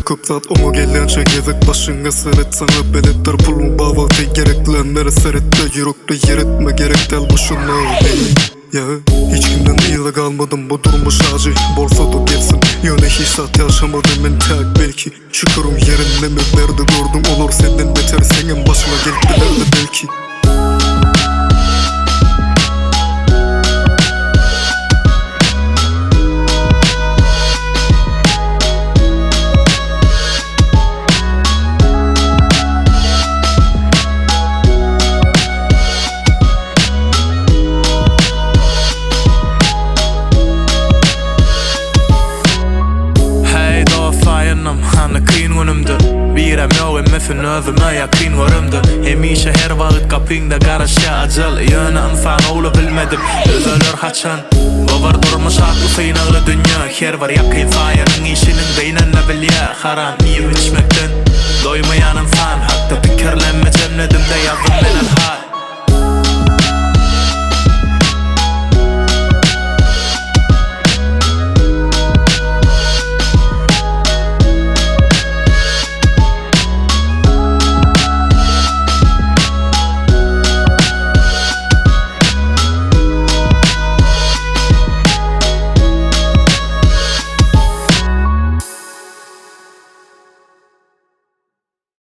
köp zat oňa gelýänçe gezek başyňa seret saňa beletler puluň bawagty gereklenleri seretde ýürekde ýeretme gerek däl bu şunu ya hiç kimden ýyla galmadym bu durmuş ajy bolsa da gelsin ýöne hiç sat ýaşamadym men täk belki şükürüm yerinde mi berdi gördüm olur senden beter senin başına gelipdilerdi belki. Birem yok emme fin özüme yakin varımdı Hemişe her vaqt kapyňda garaşa ajal Ýöne insan oğlu bilmedim Özölür haçan Bavar durmuş aklı synagly dünya Her var yakin sayanyň işiniň beýnende bilýär Haram ýyp içmekden